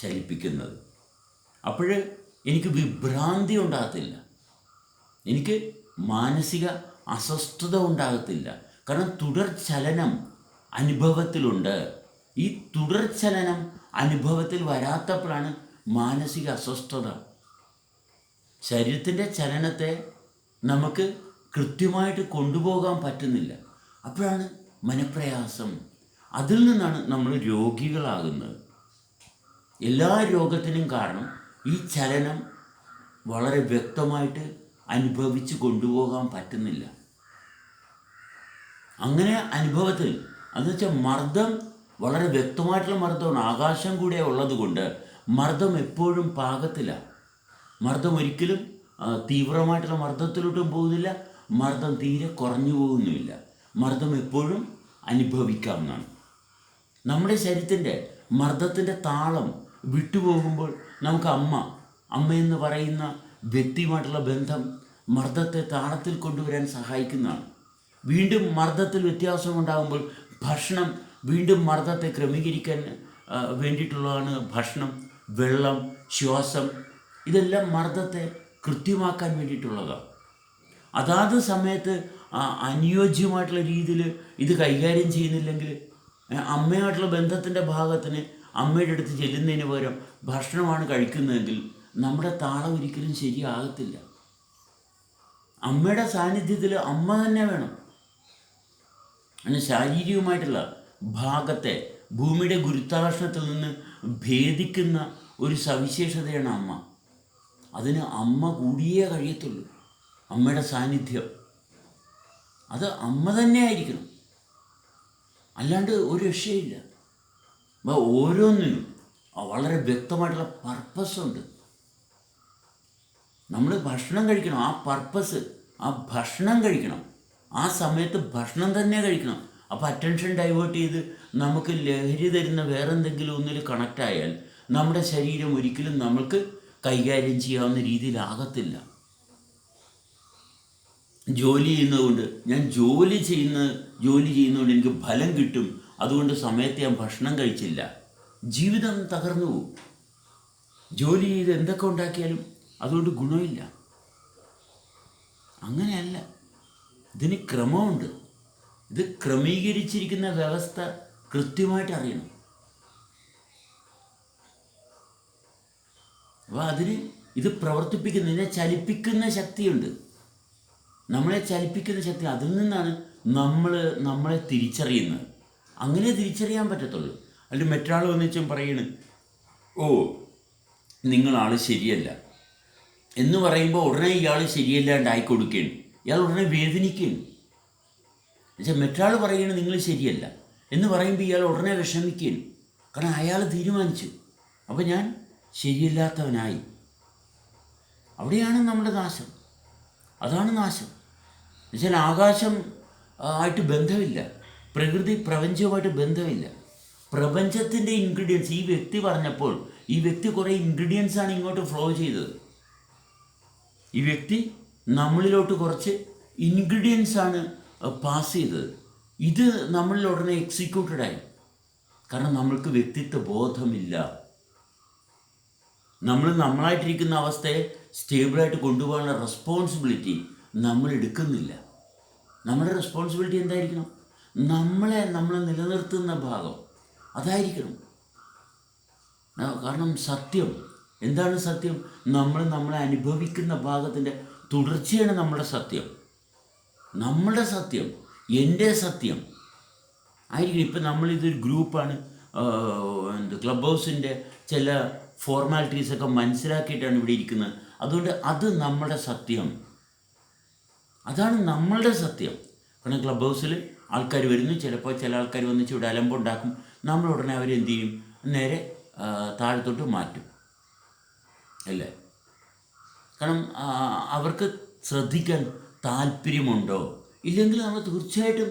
ചലിപ്പിക്കുന്നത്. അപ്പോൾ എനിക്ക് വിഭ്രാന്തി ഉണ്ടാകത്തില്ല, എനിക്ക് മാനസിക അസ്വസ്ഥത ഉണ്ടാകത്തില്ല. കാരണം തുടർചലനം അനുഭവത്തിലുണ്ട്. ഈ തുടർചലനം അനുഭവത്തിൽ വരാത്തപ്പോഴാണ് മാനസിക അസ്വസ്ഥത. ശരീരത്തിൻ്റെ ചലനത്തെ നമുക്ക് കൃത്യമായിട്ട് കൊണ്ടുപോകാൻ പറ്റുന്നില്ല, അപ്പോഴാണ് മനപ്രയാസം. അതിൽ നിന്നാണ് നമ്മൾ രോഗികളാകുന്നത്. എല്ലാ രോഗത്തിനും കാരണം ഈ ചലനം വളരെ വ്യക്തമായിട്ട് അനുഭവിച്ച് കൊണ്ടുപോകാൻ പറ്റുന്നില്ല. അങ്ങനെ അനുഭവത്തിൽ അതെന്ന് വെച്ചാൽ മർദ്ദം വളരെ വ്യക്തമായിട്ടുള്ള മർദ്ദമാണ്. ആകാശം കൂടെ ഉള്ളത് കൊണ്ട് മർദ്ദം എപ്പോഴും പാകത്തില്ല. മർദ്ദം ഒരിക്കലും തീവ്രമായിട്ടുള്ള മർദ്ദത്തിലോട്ടും പോകുന്നില്ല, മർദ്ദം തീരെ കുറഞ്ഞു പോകുന്നുമില്ല. മർദ്ദം എപ്പോഴും അനുഭവിക്കാവുന്നതാണ്. നമ്മുടെ ശരീരത്തിൻ്റെ മർദ്ദത്തിൻ്റെ താളം വിട്ടുപോകുമ്പോൾ നമുക്ക് അമ്മയെന്ന് പറയുന്ന വ്യക്തിയുമായിട്ടുള്ള ബന്ധം മർദ്ദത്തെ താളത്തിൽ കൊണ്ടുവരാൻ സഹായിക്കുന്നതാണ്. വീണ്ടും മർദ്ദത്തിൽ വ്യത്യാസമുണ്ടാകുമ്പോൾ ഭക്ഷണം വീണ്ടും മർദ്ദത്തെ ക്രമീകരിക്കാൻ വേണ്ടിയിട്ടുള്ളതാണ്. ഭക്ഷണം, വെള്ളം, ശ്വാസം, ഇതെല്ലാം മർദ്ദത്തെ കൃത്യമാക്കാൻ വേണ്ടിയിട്ടുള്ളതാണ്. അതാത് സമയത്ത് അനുയോജ്യമായിട്ടുള്ള രീതിയിൽ ഇത് കൈകാര്യം ചെയ്യുന്നില്ലെങ്കിൽ അമ്മയായിട്ടുള്ള ബന്ധത്തിൻ്റെ ഭാഗത്തിന് അമ്മയുടെ അടുത്ത് ചെല്ലുന്നതിന് പകരം ഭക്ഷണമാണ് കഴിക്കുന്നതെങ്കിൽ നമ്മുടെ താളം ഒരിക്കലും ശരിയാകത്തില്ല. അമ്മയുടെ സാന്നിധ്യത്തിൽ അമ്മ തന്നെ വേണം. അങ്ങനെ ശാരീരികമായിട്ടുള്ള ഭാഗത്തെ ഭൂമിയുടെ ഗുരുത്വാകർഷണത്തിൽ നിന്ന് ഭേദിക്കുന്ന ഒരു സവിശേഷതയാണ് അമ്മ. അതിന് അമ്മ കൂടിയേ കഴിയത്തുള്ളൂ. അമ്മയുടെ സാന്നിധ്യം അത് അമ്മ തന്നെ ആയിരിക്കണം, അല്ലാണ്ട് ഒരു രക്ഷയില്ല. അപ്പോൾ ഓരോന്നിനും വളരെ വ്യക്തമായിട്ടുള്ള പർപ്പസുണ്ട്. നമ്മൾ ഭക്ഷണം കഴിക്കണം, ആ പർപ്പസ്, ആ ഭക്ഷണം കഴിക്കണം, ആ സമയത്ത് ഭക്ഷണം തന്നെ കഴിക്കണം. അപ്പോൾ അറ്റൻഷൻ ഡൈവേർട്ട് ചെയ്ത് നമുക്ക് ലഹരി തരുന്ന വേറെ എന്തെങ്കിലും ഒന്നിൽ കണക്റ്റായാൽ നമ്മുടെ ശരീരം ഒരിക്കലും നമുക്ക് കൈകാര്യം ചെയ്യാവുന്ന രീതിയിലാകത്തില്ല. ജോലി ചെയ്യുന്നതുകൊണ്ട് ഞാൻ ജോലി ചെയ്യുന്നതുകൊണ്ട് എനിക്ക് ഫലം കിട്ടും, അതുകൊണ്ട് സമയത്ത് ഞാൻ ഭക്ഷണം കഴിച്ചില്ല, ജീവിതം തകർന്നു പോകും. ജോലി ചെയ്ത് എന്തൊക്കെ ഉണ്ടാക്കിയാലും അതുകൊണ്ട് ഗുണമില്ല. അങ്ങനെയല്ല, ഇതിന് ക്രമമുണ്ട്. ഇത് ക്രമീകരിച്ചിരിക്കുന്ന വ്യവസ്ഥ കൃത്യമായിട്ട് അറിയണം. അപ്പോൾ അതിന് ഇത് പ്രവർത്തിപ്പിക്കുന്ന, ഇതിനെ ചലിപ്പിക്കുന്ന ശക്തിയുണ്ട്. നമ്മളെ ചലിപ്പിക്കുന്ന ശക്തി, അതിൽ നിന്നാണ് നമ്മളെ തിരിച്ചറിയുന്നത്. അങ്ങനെ തിരിച്ചറിയാൻ പറ്റത്തുള്ളൂ. അല്ലെങ്കിൽ മറ്റൊരാൾ വന്നിച്ചും പറയണ്, ഓ നിങ്ങളാൾ ശരിയല്ല എന്ന് പറയുമ്പോൾ ഉടനെ ഇയാൾ ശരിയല്ലാണ്ടായി കൊടുക്കുകയാണ്, ഇയാൾ ഉടനെ വേദനിക്കുകയാണ്. എന്നുവെച്ചാൽ മറ്റൊരാൾ പറയുകയാണ് നിങ്ങൾ ശരിയല്ല എന്ന് പറയുമ്പോൾ ഇയാൾ ഉടനെ വിഷമിക്കുകയാണ്. കാരണം അയാൾ തീരുമാനിച്ചു, അപ്പോൾ ഞാൻ ശരിയല്ലാത്തവനായി. അവിടെയാണ് നമ്മുടെ നാശം. അതാണ് നാശം. എന്നുവെച്ചാൽ ആകാശം ആയിട്ട് ബന്ധമില്ല, പ്രപഞ്ചവുമായിട്ട് ബന്ധമില്ല. പ്രപഞ്ചത്തിൻ്റെ ഇൻഗ്രീഡിയൻസ് ഈ വ്യക്തി പറഞ്ഞപ്പോൾ ഈ വ്യക്തി കുറേ ഇൻഗ്രീഡിയൻസാണ് ഇങ്ങോട്ട് ഫ്ലോ ചെയ്തത്. ഈ വ്യക്തി നമ്മളിലോട്ട് കുറച്ച് ഇൻഗ്രീഡിയൻസാണ് പാസ് ചെയ്തത്. ഇത് നമ്മളിൽ ഉടനെ എക്സിക്യൂട്ടഡായി. കാരണം നമ്മൾക്ക് വ്യക്തിത്വ ബോധമില്ല. നമ്മളായിട്ടിരിക്കുന്ന അവസ്ഥയെ സ്റ്റേബിളായിട്ട് കൊണ്ടുപോകാനുള്ള റെസ്പോൺസിബിലിറ്റി നമ്മൾ എടുക്കുന്നില്ല. നമ്മുടെ റെസ്പോൺസിബിലിറ്റി എന്തായിരിക്കണം? നമ്മളെ നിലനിർത്തുന്ന ഭാഗം അതായിരിക്കണം. കാരണം സത്യം എന്താണ്? സത്യം നമ്മളെ അനുഭവിക്കുന്ന ഭാഗത്തിൻ്റെ തുടർച്ചയാണ് നമ്മുടെ സത്യം. നമ്മുടെ സത്യം, എൻ്റെ സത്യം ആയിരിക്കണം. ഇപ്പം നമ്മളിതൊരു ഗ്രൂപ്പാണ്, ക്ലബ് ഹൗസിൻ്റെ ചില ഫോർമാലിറ്റീസൊക്കെ മനസ്സിലാക്കിയിട്ടാണ് ഇവിടെ ഇരിക്കുന്നത്. അതുകൊണ്ട് അത് നമ്മുടെ സത്യം, അതാണ് നമ്മളുടെ സത്യം. കാരണം ക്ലബ് ഹൗസിൽ ആൾക്കാർ വരുന്നു, ചിലപ്പോൾ ചില ആൾക്കാർ വന്നിച്ച് ഇവിടെ അലമ്പുണ്ടാക്കും. നമ്മൾ ഉടനെ അവരെന്ത് ചെയ്യും? നേരെ താഴത്തോട്ട് മാറ്റും അല്ലേ? കാരണം അവർക്ക് ശ്രദ്ധിക്കാൻ താല്പര്യമുണ്ടോ ഇല്ലെങ്കിൽ നമ്മൾ തീർച്ചയായിട്ടും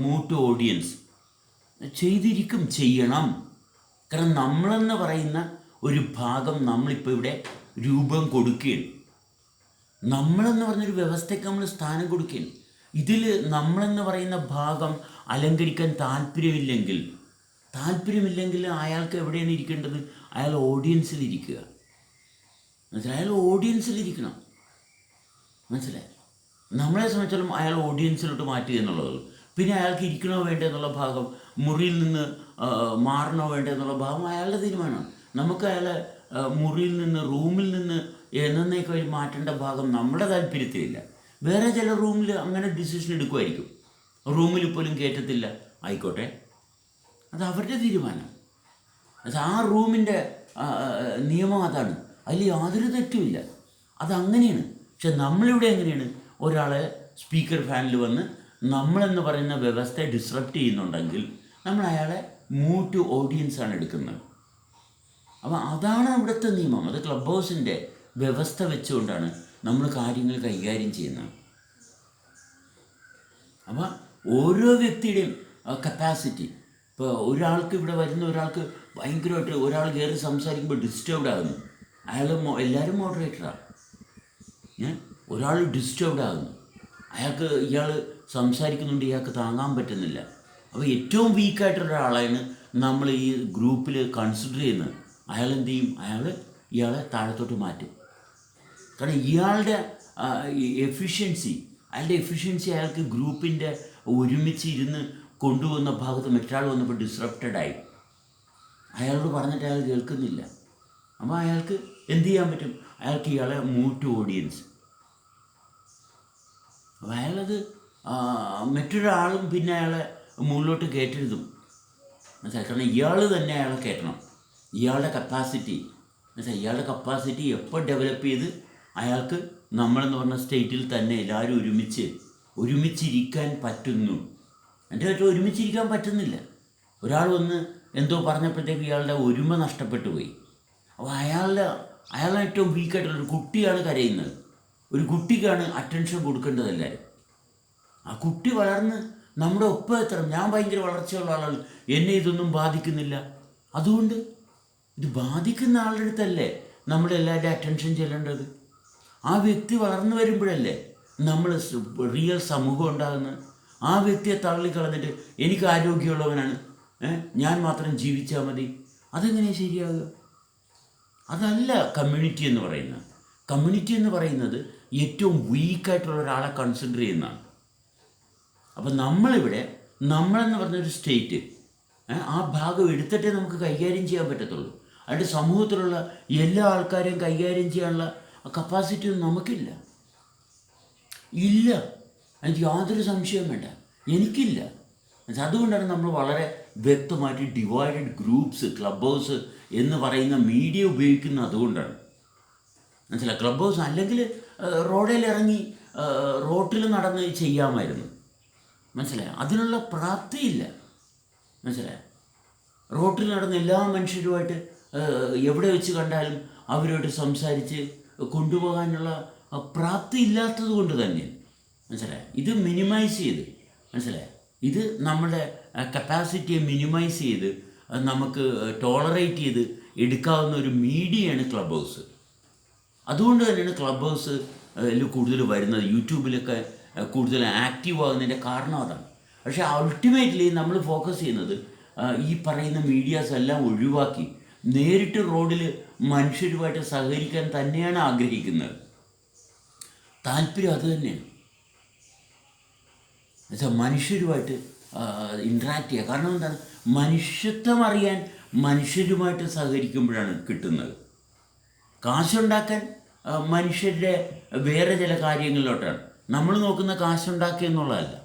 മൂവ് ടു ഓഡിയൻസ്. ചെയ്യണം. കാരണം നമ്മളെന്ന് പറയുന്ന ഒരു ഭാഗം നമ്മളിപ്പോൾ ഇവിടെ രൂപം കൊടുക്കുകയാണ്. നമ്മളെന്ന് പറഞ്ഞൊരു വ്യവസ്ഥയ്ക്ക് നമ്മൾ സ്ഥാനം കൊടുക്കുകയാണ്. ഇതിൽ നമ്മളെന്ന് പറയുന്ന ഭാഗം അലങ്കരിക്കാൻ താല്പര്യമില്ലെങ്കിൽ അയാൾക്ക് എവിടെയാണ് ഇരിക്കേണ്ടത്? അയാൾ ഓഡിയൻസിലിരിക്കുക. മനസ്സിലായി? അയാൾ ഓഡിയൻസിലിരിക്കണം. മനസ്സിലായി? നമ്മളെ സംബന്ധിച്ചാലും അയാൾ ഓഡിയൻസിലോട്ട് മാറ്റുക എന്നുള്ളതുള്ളൂ. പിന്നെ അയാൾക്ക് ഇരിക്കണോ വേണ്ടേ എന്നുള്ള ഭാഗം, മുറിയിൽ നിന്ന് മാറണോ വേണ്ടേ എന്നുള്ള ഭാഗം അയാളുടെ തീരുമാനമാണ്. നമുക്ക് അയാളെ മുറിയിൽ നിന്ന്, റൂമിൽ നിന്ന് എന്നേക്കായി മാറ്റേണ്ട ഭാഗം നമ്മുടെ താല്പര്യത്തിലില്ല. വേറെ ചില റൂമിൽ അങ്ങനെ ഡിസിഷൻ എടുക്കുമായിരിക്കും. റൂമിൽ പോലും കയറ്റത്തില്ല, ആയിക്കോട്ടെ, അത് അവരുടെ തീരുമാനം. അത് ആ റൂമിൻ്റെ നിയമം അതാണ്. അതിൽ യാതൊരു തെറ്റുമില്ല, അതങ്ങനെയാണ്. പക്ഷെ നമ്മളിവിടെ എങ്ങനെയാണ്? ഒരാളെ സ്പീക്കർ ഫാനിൽ വന്ന് നമ്മളെന്ന് പറയുന്ന വ്യവസ്ഥയെ ഡിസ്റപ്റ്റ് ചെയ്യുന്നുണ്ടെങ്കിൽ നമ്മൾ അയാളെ മൂവ് ടു ഓഡിയൻസാണ് എടുക്കുന്നത്. അപ്പോൾ അതാണ് അവിടുത്തെ നിയമം. അത് ക്ലബ് ഹൗസിൻ്റെ വ്യവസ്ഥ വെച്ചുകൊണ്ടാണ് നമ്മൾ കാര്യങ്ങൾ കൈകാര്യം ചെയ്യുന്നത്. അപ്പോൾ ഓരോ വ്യക്തിയുടെയും കപ്പാസിറ്റി, ഇപ്പോൾ ഒരാൾക്ക് ഇവിടെ വരുന്ന ഒരാൾക്ക് ഭയങ്കരമായിട്ട് ഒരാൾ കയറി സംസാരിക്കുമ്പോൾ ഡിസ്റ്റർബ്ഡ് ആകുന്നു. എല്ലാവരും മോഡറേറ്ററാണ്. ഒരാൾ ഡിസ്റ്റർബ്ഡ് ആകുന്നു, ഇയാൾ സംസാരിക്കുന്നുണ്ട്, ഇയാൾക്ക് താങ്ങാൻ പറ്റുന്നില്ല. അപ്പോൾ ഏറ്റവും വീക്കായിട്ടുള്ള ഒരാളാണ് നമ്മൾ ഈ ഗ്രൂപ്പിൽ കൺസിഡർ ചെയ്യുന്നത്. അയാൾ എന്ത് ചെയ്യും? ഇയാളെ താഴത്തോട്ട് മാറ്റും. കാരണം അയാളുടെ എഫിഷ്യൻസി അയാൾക്ക് ഗ്രൂപ്പിൻ്റെ ഒരുമിച്ച് ഇരുന്ന് കൊണ്ടുപോകുന്ന ഭാഗത്ത് മറ്റൊരാൾ വന്നപ്പോൾ ഡിസ്റപ്റ്റഡായി. അയാളോട് പറഞ്ഞിട്ട് അയാൾ കേൾക്കുന്നില്ല. അപ്പോൾ അയാൾക്ക് എന്ത് ചെയ്യാൻ പറ്റും? അയാൾക്ക് ഇയാളെ മൂവ് ടു ഓഡിയൻസ്. അപ്പോൾ അയാളത് മറ്റൊരാളും പിന്നെ അയാളെ മുകളിലോട്ട് കയറ്റരുതും. മനസ്സിലായി? കാരണം ഇയാൾ തന്നെ അയാളെ കയറ്റണം. ഇയാളുടെ കപ്പാസിറ്റി എപ്പോൾ ഡെവലപ്പ് ചെയ്ത് അയാൾക്ക് നമ്മളെന്ന് പറഞ്ഞ സ്റ്റേറ്റിൽ തന്നെ എല്ലാവരും ഒരുമിച്ചിരിക്കാൻ പറ്റുന്നു. എൻ്റെ ഏറ്റവും ഒരുമിച്ചിരിക്കാൻ പറ്റുന്നില്ല. ഒരാൾ വന്ന് എന്തോ പറഞ്ഞപ്പോഴത്തേക്ക് ഇയാളുടെ ഒരുമ നഷ്ടപ്പെട്ടു പോയി. അപ്പോൾ അയാളെ ഏറ്റവും വീക്കായിട്ടുള്ളൊരു കുട്ടിയാണ് കരയുന്നത്. ഒരു കുട്ടിക്കാണ് അറ്റൻഷൻ കൊടുക്കേണ്ടത് എല്ലാവരും. ആ കുട്ടി വളർന്ന് നമ്മുടെ ഒപ്പം എത്തണം. ഞാൻ ഭയങ്കര വളർച്ചയുള്ള ആളാണ്, എന്നെ ഇതൊന്നും ബാധിക്കുന്നില്ല. അതുകൊണ്ട് ഇത് ബാധിക്കുന്ന ആളുടെ അടുത്തല്ലേ നമ്മളെല്ലാവരുടെയും അറ്റൻഷൻ ചെല്ലേണ്ടത്. ആ വ്യക്തി വളർന്നു വരുമ്പോഴല്ലേ നമ്മൾ റിയൽ സമൂഹം ഉണ്ടാകുന്നത്. ആ വ്യക്തിയെ തള്ളിക്കളഞ്ഞിട്ട് എനിക്ക് ആരോഗ്യമുള്ളവനാണ്, ഞാൻ മാത്രം ജീവിച്ചാൽ മതി, അതെങ്ങനെയാണ് ശരിയാകുക? അതല്ല കമ്മ്യൂണിറ്റി എന്ന് പറയുന്നത്. കമ്മ്യൂണിറ്റി എന്ന് പറയുന്നത് ഏറ്റവും വീക്കായിട്ടുള്ള ഒരാളെ കൺസിഡർ ചെയ്യുന്നതാണ്. അപ്പം നമ്മളെന്ന് പറഞ്ഞൊരു സ്റ്റേറ്റ്, ആ ഭാഗം എടുത്തിട്ടേ നമുക്ക് കൈകാര്യം ചെയ്യാൻ പറ്റത്തുള്ളൂ. അതിൻ്റെ സമൂഹത്തിലുള്ള എല്ലാ ആൾക്കാരെയും കൈകാര്യം ചെയ്യാനുള്ള കപ്പാസിറ്റി ഒന്നും നമുക്കില്ല. എനിക്ക് യാതൊരു സംശയവും വേണ്ട, എനിക്കില്ല. അതുകൊണ്ടാണ് നമ്മൾ വളരെ വ്യക്തമായിട്ട് ഡിവൈഡഡ് ഗ്രൂപ്പ്സ്, ക്ലബ് ഹൗസ് എന്ന് പറയുന്ന മീഡിയ ഉപയോഗിക്കുന്നത്. അതുകൊണ്ടാണ്. മനസ്സിലായി? ക്ലബ് ഹൗസ് അല്ലെങ്കിൽ റോഡിലിറങ്ങി റോട്ടിൽ നടന്ന് ചെയ്യാമായിരുന്നു. മനസ്സിലായി? അതിനുള്ള പ്രാപ്തിയില്ല. മനസ്സിലായി? റോട്ടിൽ നടന്ന് എല്ലാ മനുഷ്യരുമായിട്ട് എവിടെ വെച്ച് കണ്ടാലും അവരോട് സംസാരിച്ച് കൊണ്ടുപോകാനുള്ള പ്രാപ്തി ഇല്ലാത്തത് കൊണ്ട് തന്നെ. മനസ്സിലായി? ഇത് മിനിമൈസ് ചെയ്ത്, മനസ്സിലായി? ഇത് നമ്മുടെ കപ്പാസിറ്റിയെ മിനിമൈസ് ചെയ്ത് നമുക്ക് ടോളറേറ്റ് ചെയ്ത് എടുക്കാവുന്ന ഒരു മീഡിയയാണ് ക്ലബ് ഹൗസ്. അതുകൊണ്ട് തന്നെയാണ് ക്ലബ് ഹൗസ് കൂടുതൽ വരുന്നത്, യൂട്യൂബിലൊക്കെ കൂടുതൽ ആക്റ്റീവ് ആകുന്നതിൻ്റെ കാരണം അതാണ്. പക്ഷേ അൾട്ടിമേറ്റ്ലി നമ്മൾ ഫോക്കസ് ചെയ്യുന്നത് ഈ പറയുന്ന മീഡിയാസ് എല്ലാം ഒഴിവാക്കി നേരിട്ട് റോഡിൽ മനുഷ്യരുമായിട്ട് സഹകരിക്കാൻ തന്നെയാണ് ആഗ്രഹിക്കുന്നത്. താല്പര്യം അത് തന്നെയാണ്. എന്നുവെച്ചാൽ മനുഷ്യരുമായിട്ട് ഇൻട്രാക്ട് ചെയ്യുക. കാരണം എന്താണ്? മനുഷ്യത്വം അറിയാൻ മനുഷ്യരുമായിട്ട് സഹകരിക്കുമ്പോഴാണ് കിട്ടുന്നത്. കാശുണ്ടാക്കാൻ മനുഷ്യരുടെ വേറെ ചില കാര്യങ്ങളിലോട്ടാണ് നമ്മൾ നോക്കുന്ന. കാശുണ്ടാക്കുക എന്നുള്ളതല്ല,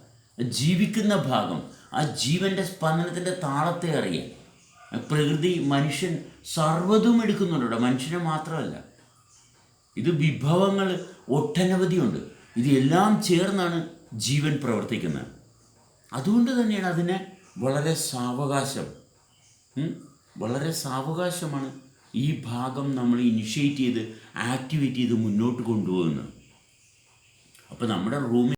ജീവിക്കുന്ന ഭാഗം, ആ ജീവൻ്റെ സ്പന്ദനത്തിൻ്റെ താളത്തെ അറിയാൻ പ്രകൃതി, മനുഷ്യൻ സർവ്വതും എടുക്കുന്നുണ്ട്. മനുഷ്യനെ മാത്രമല്ല, ഇത് വിഭവങ്ങൾ ഒട്ടനവധിയുണ്ട്. ഇതെല്ലാം ചേർന്നാണ് ജീവൻ പ്രവർത്തിക്കുന്നത്. അതുകൊണ്ട് തന്നെയാണ് അതിനെ വളരെ സാവകാശമാണ് ഈ ഭാഗം നമ്മൾ ഇനിഷ്യേറ്റ് ചെയ്ത് ആക്ടിവേറ്റ് ചെയ്ത് മുന്നോട്ട് കൊണ്ടുപോകുന്നത്. അപ്പോൾ നമ്മുടെ റൂമിൽ